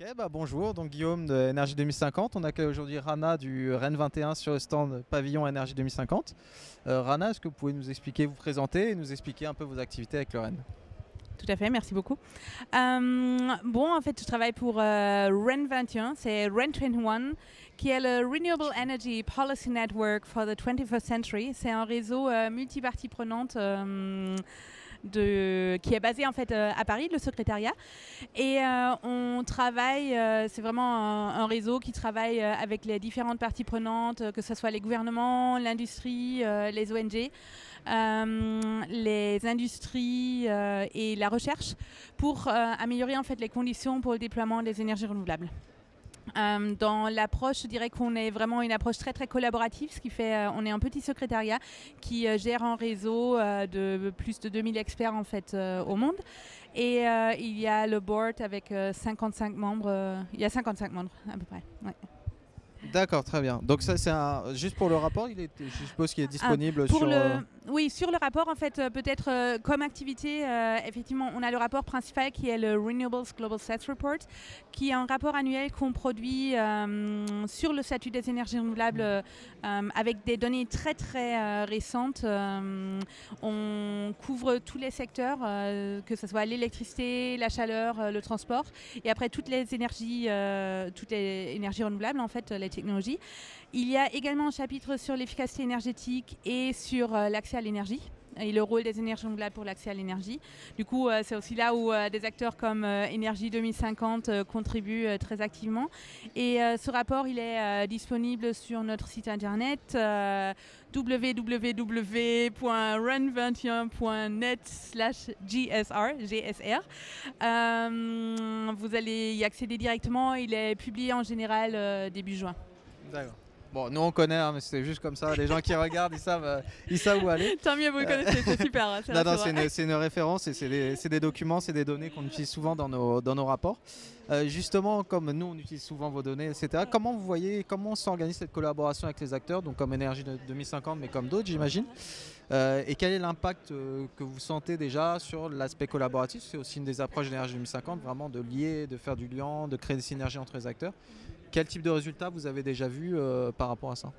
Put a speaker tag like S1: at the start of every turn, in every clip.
S1: Ok, bah bonjour, donc Guillaume de Énergie 2050. On accueille aujourd'hui Rana du REN 21 sur le stand Pavillon Énergie 2050. Rana, est-ce que vous pouvez nous expliquer, vous présenter et nous expliquer un peu vos activités avec le REN?
S2: Tout à fait, merci beaucoup. En fait, je travaille pour REN 21, c'est REN 21, qui est le Renewable Energy Policy Network for the 21st Century. C'est un réseau multipartie prenante qui est basé en fait à Paris, le secrétariat. Et on travaille, c'est vraiment un réseau qui travaille avec les différentes parties prenantes, que ce soit les gouvernements, l'industrie, les ONG, les industries et la recherche pour améliorer en fait les conditions pour le déploiement des énergies renouvelables. Dans l'approche, je dirais qu'on est vraiment une approche très très collaborative, ce qui fait on est un petit secrétariat qui gère un réseau de plus de 2000 experts en fait au monde. Et il y a le board avec 55 membres. Il y a 55 membres à peu près. Ouais.
S1: D'accord, très bien. Donc ça, c'est juste pour le rapport, je suppose qu'il est disponible
S2: pour
S1: sur...
S2: Oui, sur le rapport, en fait, peut-être comme activité, effectivement, on a le rapport principal qui est le Renewables Global Stats Report, qui est un rapport annuel qu'on produit sur le statut des énergies renouvelables avec des données très très récentes. On couvre tous les secteurs, que ce soit l'électricité, la chaleur, le transport, et après toutes les énergies renouvelables, en fait, les technologies. Il y a également un chapitre sur l'efficacité énergétique et sur l'accès à l'énergie et le rôle des énergies renouvelables pour l'accès à l'énergie. Du coup, c'est aussi là où des acteurs comme Énergie 2050 contribuent très activement. Et ce rapport, il est disponible sur notre site internet www.run21.net/GSR. Vous allez y accéder directement. Il est publié en général début juin.
S1: D'accord. Bon, nous on connaît, hein, mais c'est juste comme ça. Les gens qui regardent, ils savent où aller.
S2: Tant mieux, vous le connaissez, c'est super. Hein,
S1: c'est une référence et c'est des documents, c'est des données qu'on utilise souvent dans nos rapports. Justement, comme nous on utilise souvent vos données, etc. Comment s'organise cette collaboration avec les acteurs, donc comme Énergie 2050, mais comme d'autres, j'imagine. Et quel est l'impact que vous sentez déjà sur l'aspect collaboratif? C'est aussi une des approches d'Énergie 2050, vraiment de lier, de faire du lien, de créer des synergies entre les acteurs. Quel type de résultats vous avez déjà vu par rapport à ça?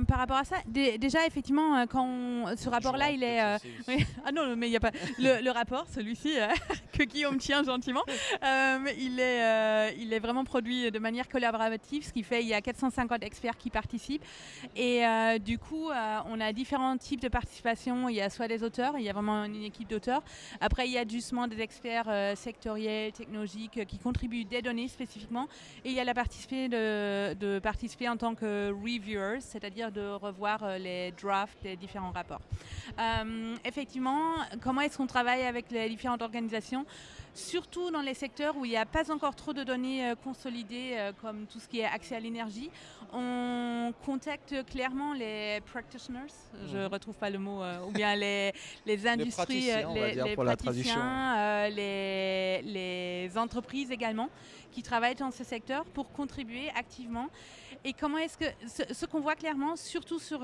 S2: Par rapport à ça, déjà effectivement, ce rapport-là, il est. Oui. Ah non, mais il n'y a pas. Le rapport, celui-ci, que Guillaume tient gentiment, il est vraiment produit de manière collaborative, ce qui fait il y a 450 experts qui participent. Et du coup, on a différents types de participation. Il y a soit des auteurs, il y a vraiment une équipe d'auteurs. Après, il y a justement des experts sectoriels, technologiques, qui contribuent des données spécifiquement. Et il y a la de participer en tant que reviewers, c'est-à-dire de revoir les drafts des différents rapports. Effectivement, comment est-ce qu'on travaille avec les différentes organisations, surtout dans les secteurs où il n'y a pas encore trop de données consolidées, comme tout ce qui est accès à l'énergie. On contacte clairement les practitioners, je ne retrouve pas le mot, ou bien les industries, les praticiens, les entreprises également, qui travaillent dans ce secteur pour contribuer activement. Et comment est-ce que ce qu'on voit clairement, surtout sur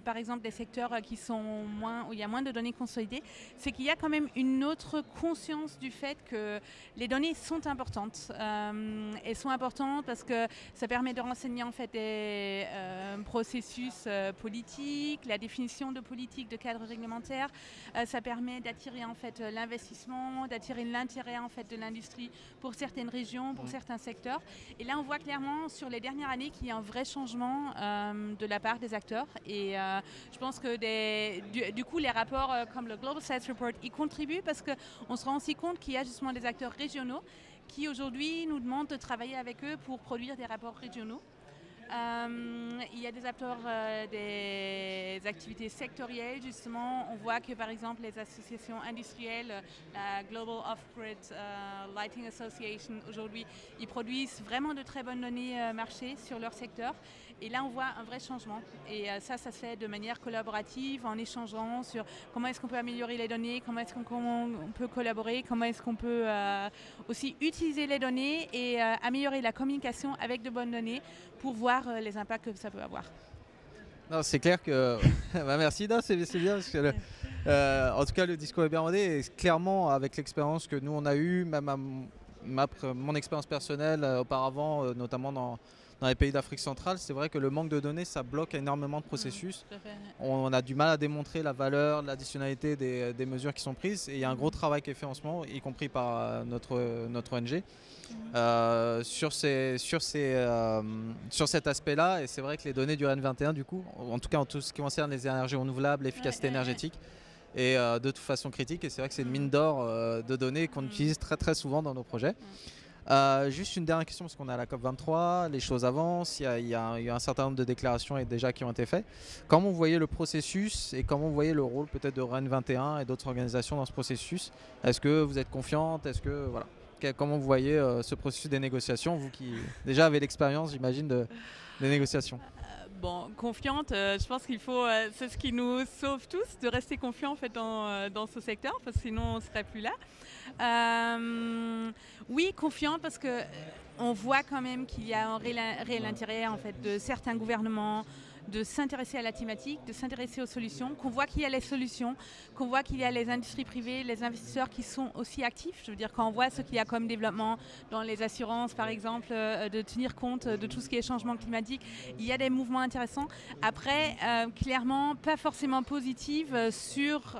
S2: par exemple des secteurs qui sont où il y a moins de données consolidées, c'est qu'il y a quand même une autre conscience du fait que les données sont importantes. Elles sont importantes parce que ça permet de renseigner en fait des processus politiques, la définition de politiques, de cadres réglementaires. Ça permet d'attirer en fait l'investissement, d'attirer l'intérêt en fait de l'industrie pour certaines régions, pour certains secteurs. Et là, on voit clairement sur les dernières années qu'il y a un vrai changement de la part des acteurs. Et je pense que du coup, les rapports comme le Global Stats Report y contribuent parce qu'on se rend aussi compte qu'il y a justement des acteurs régionaux qui aujourd'hui nous demandent de travailler avec eux pour produire des rapports régionaux. Il y a des acteurs, des activités sectorielles, justement. On voit que, par exemple, les associations industrielles, la Global Off-Grid Lighting Association, aujourd'hui, ils produisent vraiment de très bonnes données marché sur leur secteur. Et là, on voit un vrai changement. Et ça se fait de manière collaborative, en échangeant sur comment est-ce qu'on peut améliorer les données, comment est-ce qu'on peut collaborer, comment est-ce qu'on peut aussi utiliser les données et améliorer la communication avec de bonnes données pour voir les impacts que ça peut avoir.
S1: Non, c'est clair que... bah, merci, c'est bien. Parce que en tout cas, le discours est bien rodé. Et clairement, avec l'expérience que nous, on a eue, même mon expérience personnelle auparavant, notamment dans les pays d'Afrique centrale, c'est vrai que le manque de données, ça bloque énormément de processus. On a du mal à démontrer la valeur, l'additionnalité des mesures qui sont prises. Et il y a un gros travail qui est fait en ce moment, y compris par notre ONG, sur cet aspect-là. Et c'est vrai que les données du REN 21, du coup, en tout cas en tout ce qui concerne les énergies renouvelables, l'efficacité énergétique, est de toute façon critique. Et c'est vrai que c'est une mine d'or de données qu'on utilise très très souvent dans nos projets. Juste une dernière question, parce qu'on est à la COP23, les choses avancent, il y a un certain nombre de déclarations déjà qui ont été faites. Comment vous voyez le processus et comment vous voyez le rôle peut-être de REN 21 et d'autres organisations dans ce processus? Est-ce que vous êtes confiante? Voilà. Comment vous voyez ce processus des négociations, vous qui déjà avez l'expérience, j'imagine, des négociations?
S2: Bon, confiante, je pense qu'il faut, c'est ce qui nous sauve tous, de rester confiants en fait dans ce secteur, parce que sinon on ne serait plus là. Oui, confiante parce que on voit quand même qu'il y a un réel intérêt en fait de certains gouvernements de s'intéresser à la thématique, de s'intéresser aux solutions, qu'on voit qu'il y a les solutions, qu'on voit qu'il y a les industries privées, les investisseurs qui sont aussi actifs. Je veux dire, quand on voit ce qu'il y a comme développement dans les assurances, par exemple, de tenir compte de tout ce qui est changement climatique, il y a des mouvements intéressants. Après, clairement, pas forcément positifs sur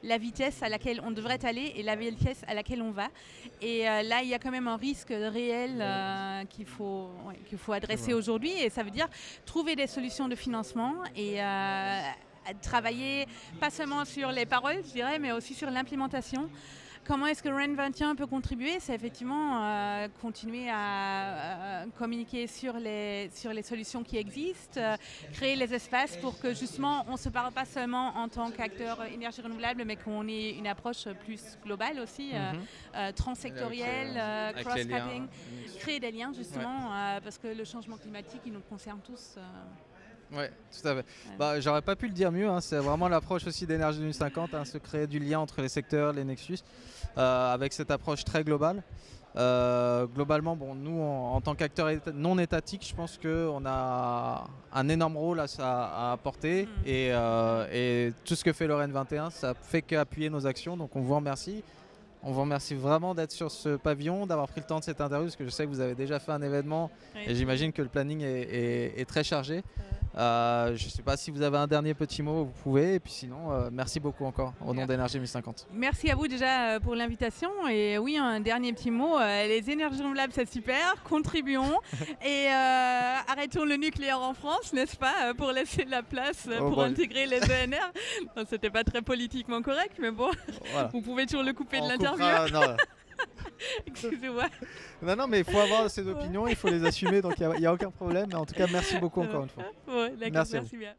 S2: la vitesse à laquelle on devrait aller et la vitesse à laquelle on va. Et là, il y a quand même un risque réel qu'il faut adresser aujourd'hui. Et ça veut dire trouver des solutions de financement et travailler pas seulement sur les paroles, je dirais, mais aussi sur l'implémentation. Comment est-ce que REN 21 peut contribuer? C'est effectivement continuer à communiquer sur les solutions qui existent, créer les espaces pour que justement on ne se parle pas seulement en tant qu'acteur énergie renouvelable, mais qu'on ait une approche plus globale aussi, transsectorielle, cross-cutting, créer des liens justement, parce que le changement climatique, il nous concerne tous.
S1: Oui, tout à fait. J'aurais pas pu le dire mieux, hein. C'est vraiment l'approche aussi d'Énergie 2050, se créer du lien entre les secteurs, les nexus, avec cette approche très globale. Globalement, nous, en tant qu'acteurs non étatiques, je pense qu'on a un énorme rôle à apporter et tout ce que fait le REN 21, ça fait qu'appuyer nos actions, donc on vous remercie. On vous remercie vraiment d'être sur ce pavillon, d'avoir pris le temps de cette interview, parce que je sais que vous avez déjà fait un événement et j'imagine que le planning est très chargé. Je ne sais pas si vous avez un dernier petit mot, vous pouvez, et puis sinon, merci beaucoup encore au nom d'Énergie 2050.
S2: Merci à vous déjà pour l'invitation, et oui, un dernier petit mot, les énergies renouvelables c'est super, contribuons et arrêtons le nucléaire en France, n'est-ce pas, pour laisser de la place pour intégrer les ENR. C'était pas très politiquement correct, mais bon, voilà. Vous pouvez toujours le couper de l'interview. Excusez-moi.
S1: Non, mais il faut avoir ces opinions, il faut les assumer, donc il n'y a aucun problème. Mais en tout cas, merci beaucoup encore une fois.
S2: Ouais, d'accord, merci bien.